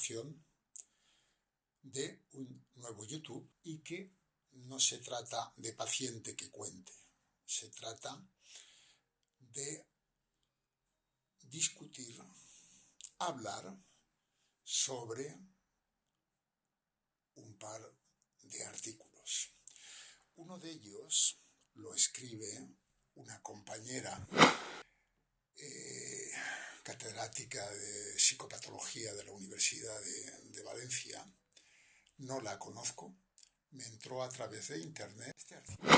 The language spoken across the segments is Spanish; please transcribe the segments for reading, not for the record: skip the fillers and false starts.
grabación de un nuevo YouTube y que no se trata de paciente que cuente, se trata de discutir, hablar sobre un par de artículos. Uno de ellos lo escribe una compañera catedrática de psicopatología de la Universidad de Valencia. No la conozco, me entró a través de internet. Este artículo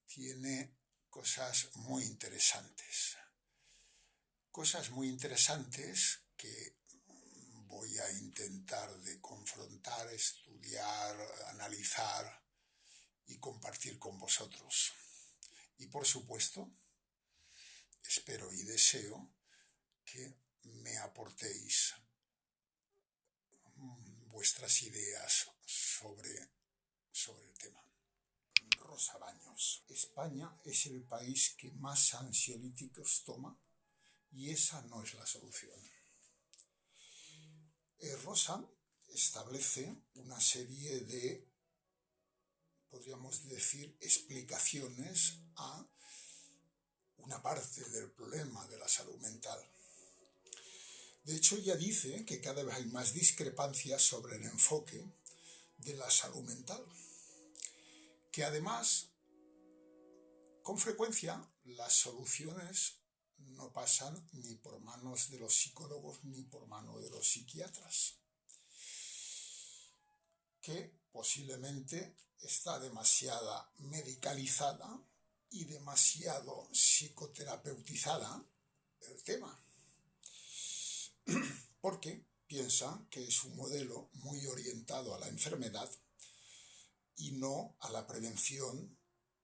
tiene cosas muy interesantes que voy a intentar de confrontar, estudiar, analizar y compartir con vosotros. Y por supuesto, espero y deseo que me aportéis vuestras ideas sobre el tema. Rosa Baños. España es el país que más ansiolíticos toma y esa no es la solución. Rosa establece una serie de, podríamos decir, explicaciones a una parte del problema de la salud mental. De hecho, ella dice que cada vez hay más discrepancias sobre el enfoque de la salud mental, que además, con frecuencia, las soluciones no pasan ni por manos de los psicólogos ni por manos de los psiquiatras, que posiblemente está demasiado medicalizada y demasiado psicoterapeutizada el tema, porque piensa que es un modelo muy orientado a la enfermedad y no a la prevención,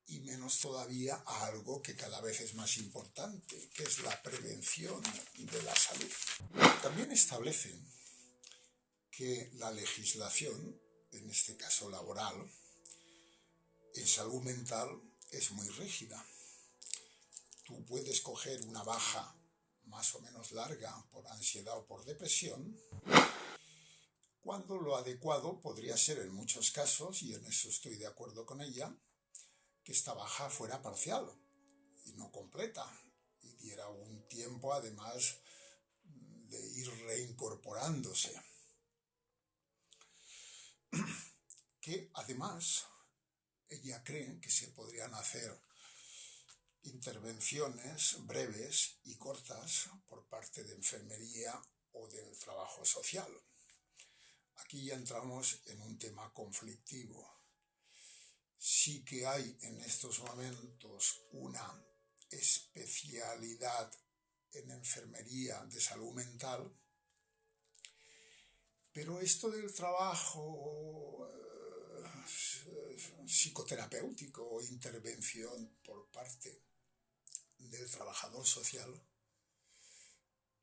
y menos todavía a algo que cada vez es más importante, que es la prevención de la salud. También establece que la legislación, en este caso laboral, en salud mental es muy rígida. Tú puedes coger una baja más o menos larga por ansiedad o por depresión, cuando lo adecuado podría ser en muchos casos, y en eso estoy de acuerdo con ella, que esta baja fuera parcial y no completa, y diera un tiempo además de ir reincorporándose. Que además ella cree que se podrían hacer intervenciones breves y cortas por parte de enfermería o del trabajo social. Aquí ya entramos en un tema conflictivo. Sí que hay en estos momentos una especialidad en enfermería de salud mental, pero esto del trabajo psicoterapéutico o intervención por parte del trabajador social,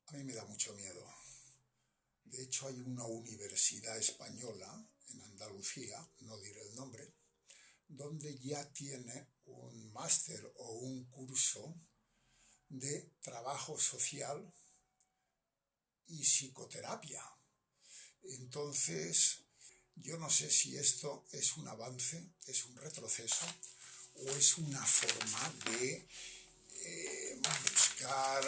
a mí me da mucho miedo. De hecho, hay una universidad española en Andalucía, no diré el nombre, donde ya tiene un máster o un curso de trabajo social y psicoterapia. Entonces, yo no sé si esto es un avance, es un retroceso o es una forma de buscar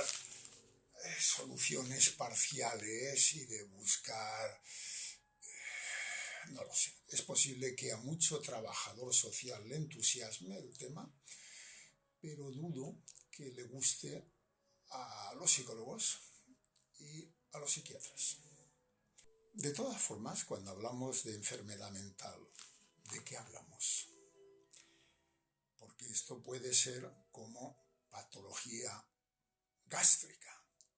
soluciones parciales y de buscar, no lo sé. Es posible que a mucho trabajador social le entusiasme el tema, pero dudo que le guste a los psicólogos y a los psiquiatras. De todas formas, cuando hablamos de enfermedad mental, ¿de qué hablamos? Porque esto puede ser como patología gástrica.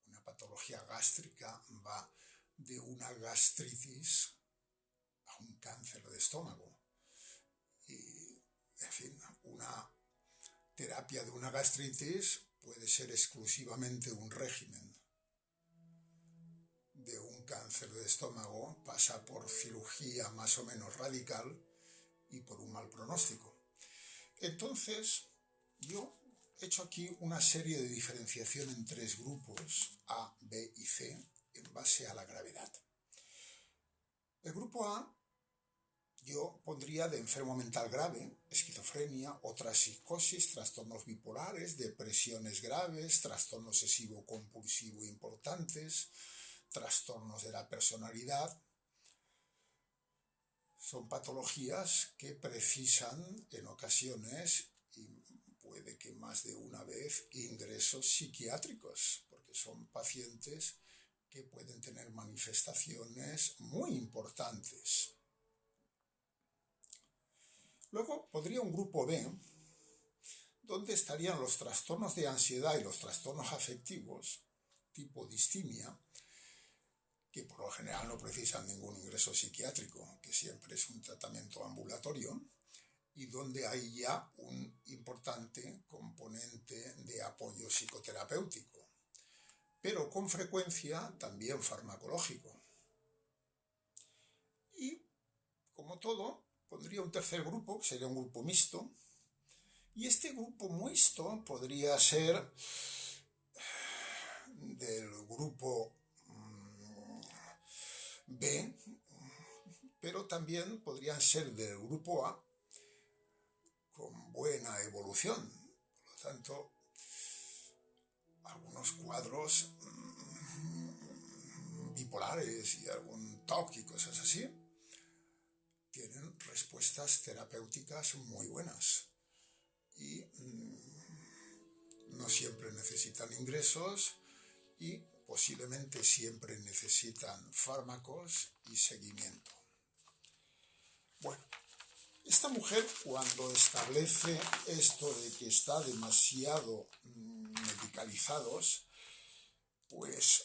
Una patología gástrica va de una gastritis a un cáncer de estómago. Y, en fin, una terapia de una gastritis puede ser exclusivamente un régimen. De un cáncer de estómago pasa por cirugía más o menos radical y por un mal pronóstico. Entonces, yo he hecho aquí una serie de diferenciación en tres grupos, A, B y C, en base a la gravedad. El grupo A yo pondría de enfermo mental grave, esquizofrenia, otras psicosis, trastornos bipolares, depresiones graves, trastorno obsesivo-compulsivo importantes, trastornos de la personalidad. Son patologías que precisan en ocasiones, y puede que más de una vez, ingresos psiquiátricos, porque son pacientes que pueden tener manifestaciones muy importantes. Luego podría un grupo B, donde estarían los trastornos de ansiedad y los trastornos afectivos, tipo distimia, que por lo general no precisan ningún ingreso psiquiátrico, que siempre es un tratamiento ambulatorio, y donde hay ya un importante componente de apoyo psicoterapéutico, pero con frecuencia también farmacológico. Y, como todo, pondría un tercer grupo, que sería un grupo mixto, y este grupo mixto podría ser del grupo B, pero también podrían ser del grupo A con buena evolución. Por lo tanto, algunos cuadros bipolares y algún TOC y cosas así tienen respuestas terapéuticas muy buenas y no siempre necesitan ingresos y posiblemente siempre necesitan fármacos y seguimiento. Bueno, esta mujer, cuando establece esto de que está demasiado medicalizados, pues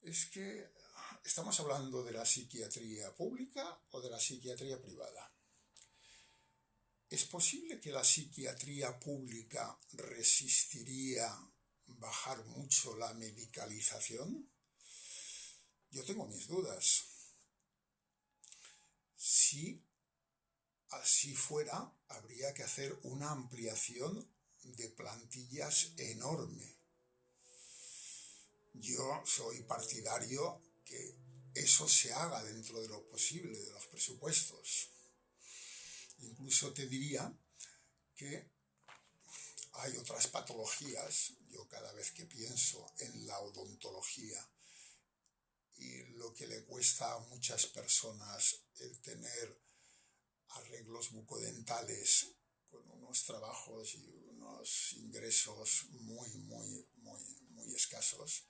es que estamos hablando de la psiquiatría pública o de la psiquiatría privada. ¿Es posible que la psiquiatría pública resistiría bajar mucho la medicalización? Yo tengo mis dudas. Si así fuera, habría que hacer una ampliación de plantillas enorme. Yo soy partidario que eso se haga dentro de lo posible, de los presupuestos. Incluso te diría que hay otras patologías. Yo cada vez que pienso en la odontología y lo que le cuesta a muchas personas el tener arreglos bucodentales con unos trabajos y unos ingresos muy escasos,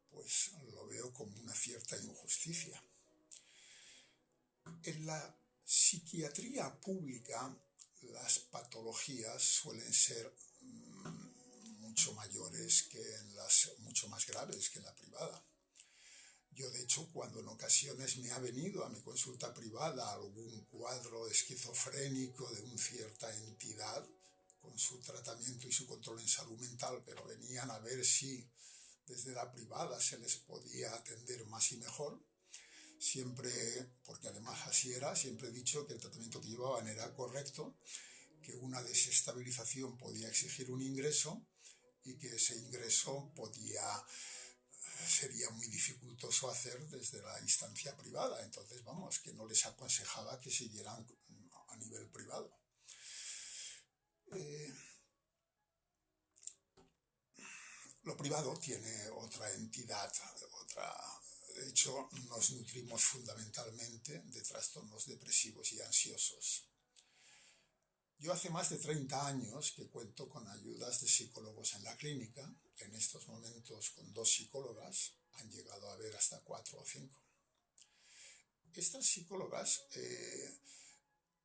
pues lo veo como una cierta injusticia. En la psiquiatría pública las patologías suelen ser mucho mayores mucho más graves que en la privada. Yo, de hecho, cuando en ocasiones me ha venido a mi consulta privada algún cuadro esquizofrénico de una cierta entidad, con su tratamiento y su control en salud mental, pero venían a ver si desde la privada se les podía atender más y mejor, siempre, porque además así era, siempre he dicho que el tratamiento que llevaban era correcto, que una desestabilización podía exigir un ingreso y que ese ingreso sería muy dificultoso hacer desde la instancia privada. Entonces, vamos, que no les aconsejaba que siguieran a nivel privado. Lo privado tiene otra entidad, de hecho, nos nutrimos fundamentalmente de trastornos depresivos y ansiosos. Yo hace más de 30 años que cuento con ayudas de psicólogos en la clínica. En estos momentos, con 2 psicólogas, han llegado a haber hasta 4 o 5. Estas psicólogas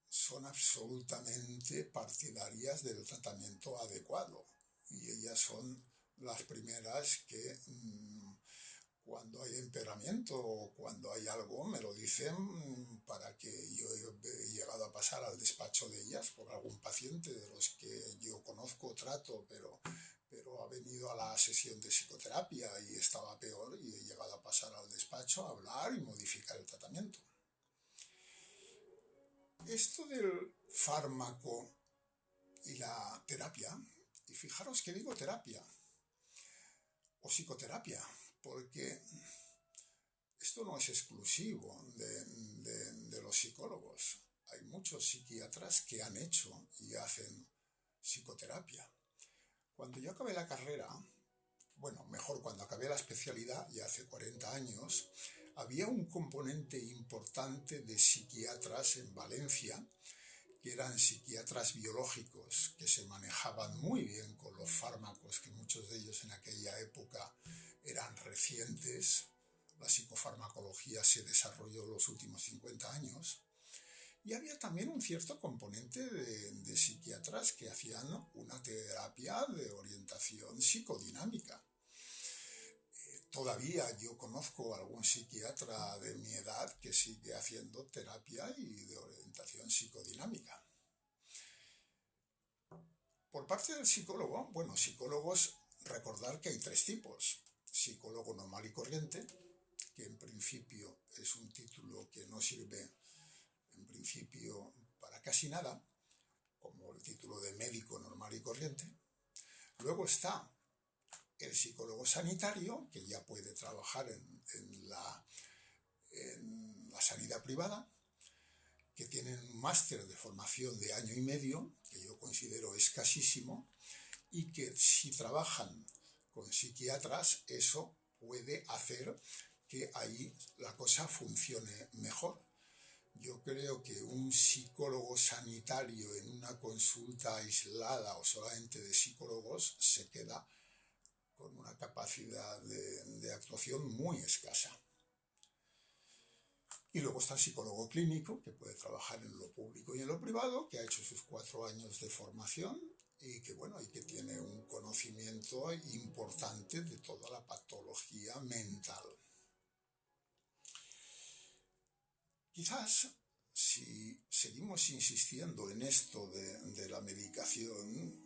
son absolutamente partidarias del tratamiento adecuado y ellas son las primeras que cuando hay empeoramiento o cuando hay algo me lo dicen, para que yo he llegado a pasar al despacho de ellas por algún paciente de los que yo conozco, trato, pero ha venido a la sesión de psicoterapia y estaba peor y he llegado a pasar al despacho a hablar y modificar el tratamiento. Esto del fármaco y la terapia, y fijaros que digo terapia o psicoterapia, porque esto no es exclusivo de los psicólogos. Hay muchos psiquiatras que han hecho y hacen psicoterapia. Cuando yo acabé la carrera, cuando acabé la especialidad, ya hace 40 años, había un componente importante de psiquiatras en Valencia, que eran psiquiatras biológicos, que se manejaban muy bien con los fármacos, que muchos de ellos en aquella época eran recientes. La psicofarmacología se desarrolló en los últimos 50 años. Y había también un cierto componente de psiquiatras que hacían una terapia de orientación psicodinámica. Todavía yo conozco a algún psiquiatra de mi edad que sigue haciendo terapia y de orientación psicodinámica. Por parte del psicólogo, psicólogos, recordar que hay 3 tipos. Psicólogo normal y corriente, que en principio es un título que no sirve en principio para casi nada, como el título de médico normal y corriente. Luego está el psicólogo sanitario, que ya puede trabajar en la sanidad privada, que tienen un máster de formación de 1 año y medio, que yo considero escasísimo, y que si trabajan con psiquiatras, eso puede hacer que ahí la cosa funcione mejor. Yo creo que un psicólogo sanitario en una consulta aislada o solamente de psicólogos se queda con una capacidad de actuación muy escasa. Y luego está el psicólogo clínico, que puede trabajar en lo público y en lo privado, que ha hecho sus 4 años de formación y que tiene un conocimiento importante de toda la patología mental. Quizás, si seguimos insistiendo en esto de la medicación,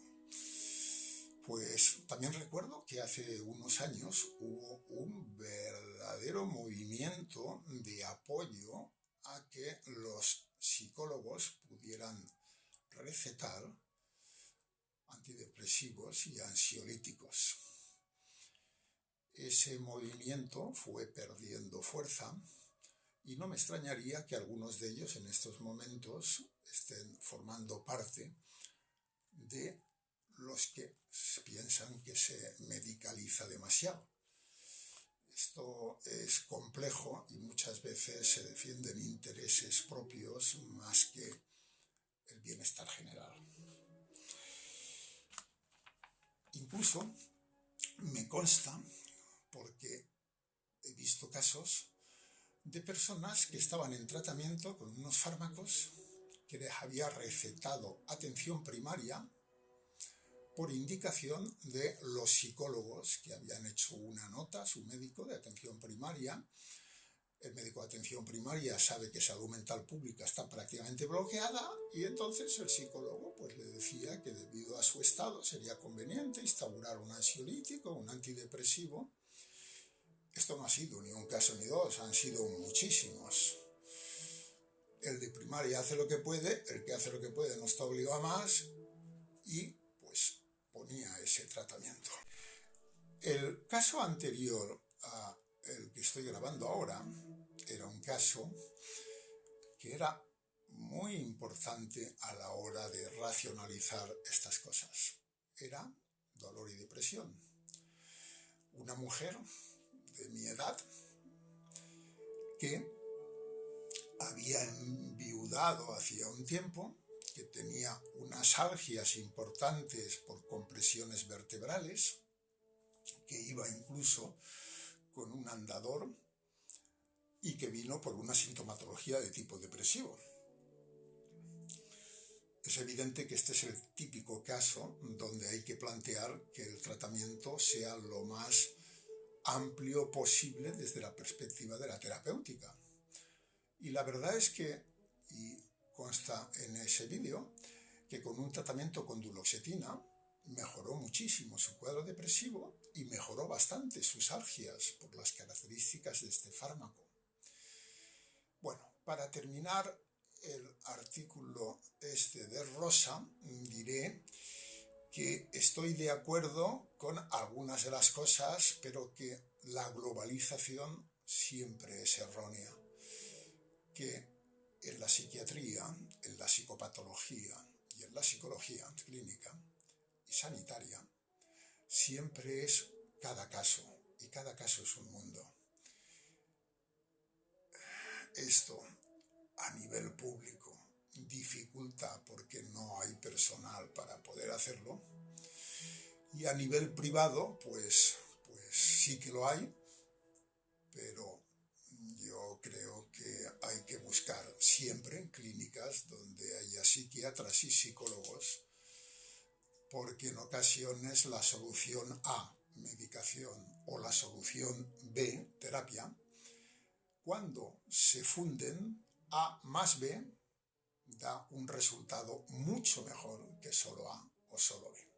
pues también recuerdo que hace unos años hubo un verdadero movimiento de apoyo a que los psicólogos pudieran recetar antidepresivos y ansiolíticos. Ese movimiento fue perdiendo fuerza y no me extrañaría que algunos de ellos en estos momentos estén formando parte de los que piensan que se medicaliza demasiado. Esto es complejo y muchas veces se defienden intereses propios más que el bienestar general. Incluso me consta, porque he visto casos de personas que estaban en tratamiento con unos fármacos que les había recetado atención primaria por indicación de los psicólogos que habían hecho una nota, su médico de atención primaria. El médico de atención primaria sabe que salud mental pública está prácticamente bloqueada y entonces el psicólogo le decía que debido a su estado sería conveniente instaurar un ansiolítico, un antidepresivo. Esto no ha sido ni un caso ni 2, han sido muchísimos. El de primaria hace lo que puede, el que hace lo que puede no está obligado a más y ponía ese tratamiento. El caso anterior a el que estoy grabando ahora era un caso que era muy importante a la hora de racionalizar estas cosas. Era dolor y depresión. Una mujer de mi edad que había enviudado hacía un tiempo, que tenía unas algias importantes por compresiones vertebrales, que iba incluso con un andador y que vino por una sintomatología de tipo depresivo. Es evidente que este es el típico caso donde hay que plantear que el tratamiento sea lo más amplio posible desde la perspectiva de la terapéutica. Y la verdad es que, y consta en ese vídeo, que con un tratamiento con duloxetina mejoró muchísimo su cuadro depresivo y mejoró bastante sus algias por las características de este fármaco. Para terminar el artículo de Rosa, diré que estoy de acuerdo con algunas de las cosas, pero que la globalización siempre es errónea, que en la psiquiatría, en la psicopatología y en la psicología clínica y sanitaria, siempre es cada caso, y cada caso es un mundo. Esto, a nivel público, dificulta porque no hay personal para poder hacerlo, y a nivel privado, pues sí que lo hay, pero yo creo que hay que buscar siempre clínicas donde haya psiquiatras y psicólogos, porque en ocasiones la solución A, medicación, o la solución B, terapia, cuando se funden, A más B da un resultado mucho mejor que solo A o solo B.